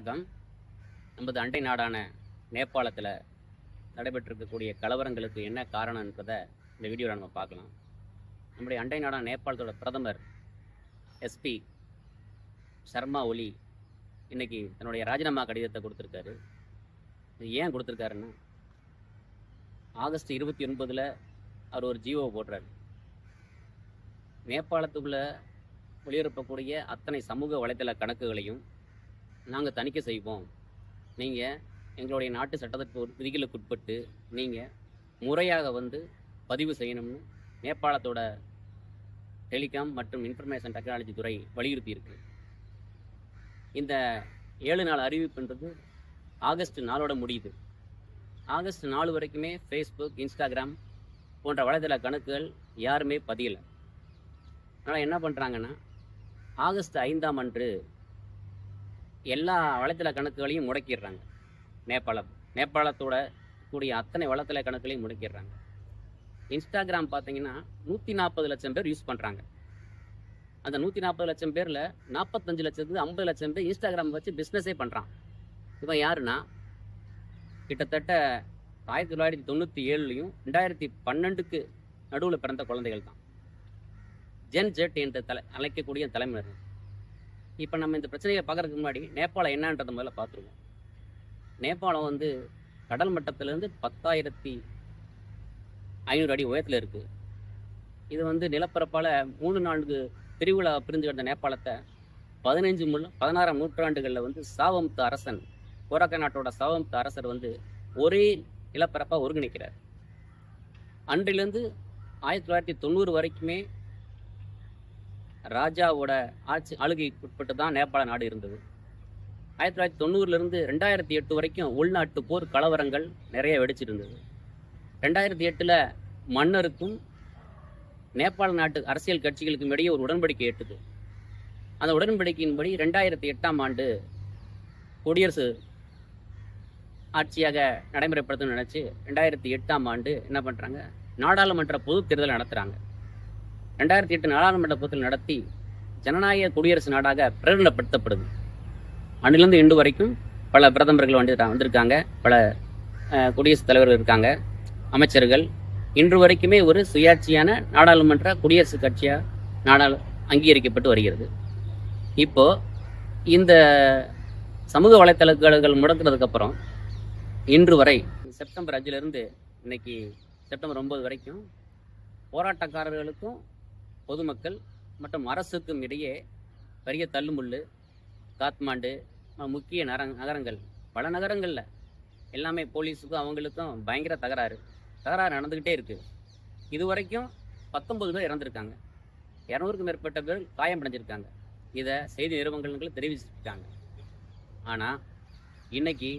வணக்கம். நமது அண்டை நாடான நேபாளத்தில் நடைபெற்றிருக்கக்கூடிய கலவரங்களுக்கு என்ன காரணம் என்பதை இந்த வீடியோவில் நம்ம பார்க்கலாம். நம்முடைய அண்டை நாடான நேபாளத்தோட பிரதமர் எஸ்பி சர்மா ஒலி இன்னைக்கு தன்னுடைய ராஜினாமா கடிதத்தை கொடுத்துருக்காரு. இது ஏன் கொடுத்துருக்காருன்னா, ஆகஸ்ட் 29 அவர் ஒரு ஜிஓ போடுறாரு. நேபாளத்துக்குள்ள ஒளிபரப்பக்கூடிய அத்தனை சமூக வலைத்தள கணக்குகளையும் நாங்கள் தணிக்கை செய்வோம். நீங்கள் எங்களுடைய நாட்டு சட்டத்திற்கு விதிகளுக்கு உட்பட்டு நீங்கள் முறையாக பதிவு செய்யணும்னு நேபாளத்தோட டெலிகாம் மற்றும் இன்ஃபர்மேஷன் டெக்னாலஜி துறை வலியுறுத்தியிருக்கு. இந்த 7 நாள் அறிவிப்புன்றது ஆகஸ்ட் 4 முடியுது. ஆகஸ்ட் 4 வரைக்குமே ஃபேஸ்புக், இன்ஸ்டாகிராம் போன்ற வலைதள கணக்குகள் யாருமே பதியலை. அதனால் என்ன பண்ணுறாங்கன்னா, ஆகஸ்ட் 5 அன்று எல்லா வலைத்தள கணக்குகளையும் முடக்கிடுறாங்க. நேபாளத்தோட கூடிய அத்தனை வலைத்தள கணக்குகளையும் முடக்கிடுறாங்க. இன்ஸ்டாகிராம் பார்த்தீங்கன்னா 140 லட்சம் பேர் யூஸ் பண்ணுறாங்க. அந்த 140 லட்சம் பேரில் 45 லட்சத்துக்கு 50 லட்சம் பேர் இன்ஸ்டாகிராம் வச்சு பிஸ்னஸே பண்ணுறான். இவன் யாருன்னா, கிட்டத்தட்ட 1997 2012 நடுவில் பிறந்த குழந்தைகள் தான். ஜென் ஜெட் என்று அழைக்கக்கூடிய தலைமுறை. இப்போ நம்ம இந்த பிரச்சனையை பார்க்கறதுக்கு முன்னாடி நேபாளம் என்னன்றதை முதல்ல பார்த்துருவோம். நேபாளம் கடல் மட்டத்திலேருந்து 10,500 அடி உயரத்தில் இருக்குது. இது நிலப்பரப்பால் 3-4 பிரிவுகளாக பிரிஞ்சு கிடந்த நேபாளத்தை 16ஆம் நூற்றாண்டுகளில் சாவம்த் அரசன், கோரக்க நாட்டோட சாவம்த் அரசர் ஒரே நிலப்பரப்பாக ஒருங்கிணைக்கிறார். அன்றிலிருந்து 1990 வரைக்குமே ராஜாவோட ஆளுகைக்கு உட்பட்டு தான் நேபாள நாடு இருந்தது. 1990 2008 வரைக்கும் உள்நாட்டு போர் கலவரங்கள் நிறைய வெடிச்சிருந்தது. 2008 மன்னருக்கும் நேபாள நாட்டு அரசியல் கட்சிகளுக்கும் இடையே ஒரு உடன்படிக்கை எட்டுது. அந்த உடன்படிக்கையின்படி 2008 குடியரசு ஆட்சியாக நடைமுறைப்படுத்தணும்னு நினச்சி 2008 என்ன பண்ணுறாங்க, நாடாளுமன்ற பொது தேர்தல் நடத்துகிறாங்க. 2008 நாடாளுமன்ற தேர்தல் நடத்தி ஜனநாயக குடியரசு நாடாக பிரகடனப்படுத்தப்படுது. அன்றிலிருந்து இன்று வரைக்கும் பல பிரதமர்கள் வந்திருக்காங்க, பல குடியரசுத் தலைவர்கள் இருக்காங்க, அமைச்சர்கள். இன்று வரைக்குமே ஒரு சுயாட்சியான நாடாளுமன்ற குடியரசு கட்சியாக அங்கீகரிக்கப்பட்டு வருகிறது. இப்போது இந்த சமூக வலைத்தளங்கள் முடக்கிறதுக்கப்புறம் இன்று வரை செப்டம்பர் 5 இன்னைக்கு செப்டம்பர் 9 வரைக்கும் போராட்டக்காரர்களுக்கும் பொதுமக்கள் மற்றும் அரசுக்கும் இடையே பெரிய தள்ளுமுள்ளு. காத்மாண்டு முக்கிய நகரங்கள், பல நகரங்களில் எல்லாமே போலீஸுக்கும் அவங்களுக்கும் பயங்கர தகராறு நடந்துக்கிட்டே இருக்குது. இது வரைக்கும் 19 பேர் இறந்துருக்காங்க, 200க்கும் மேற்பட்ட பேர் காயமடைஞ்சிருக்காங்க. இதை செய்தி நிறுவனங்கள் தெரிவிச்சிருக்காங்க. ஆனால் இன்னைக்கு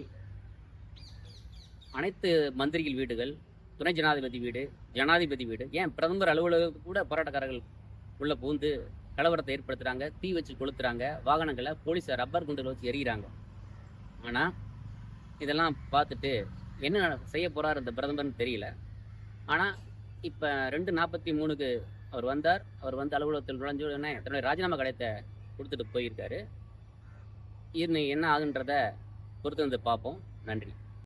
அனைத்து மந்திரிகள் வீடுகள், துணை ஜனாதிபதி வீடு, ஜனாதிபதி வீடு, ஏன் பிரதமர் அலுவலகத்துக்கு கூட போராட்டக்காரர்கள் உள்ள பூந்து கலவரத்தை ஏற்படுத்துகிறாங்க, தீ வச்சு கொளுத்துறாங்க, வாகனங்களை போலீஸை ரப்பர் குண்டில் வச்சு எரிகிறாங்க. ஆனால் இதெல்லாம் பார்த்துட்டு என்ன செய்ய போகிறார் இந்த பிரதமர்னு தெரியல. ஆனால் இப்போ 2:43 அவர் வந்தார். அவர் அலுவலகத்தில் நுழைஞ்ச உடனே தன்னுடைய ராஜினாமா கடிதத்தை கொடுத்துட்டு போயிருக்காரு. இது என்ன ஆகுன்றதை பொறுத்து பார்ப்போம். நன்றி.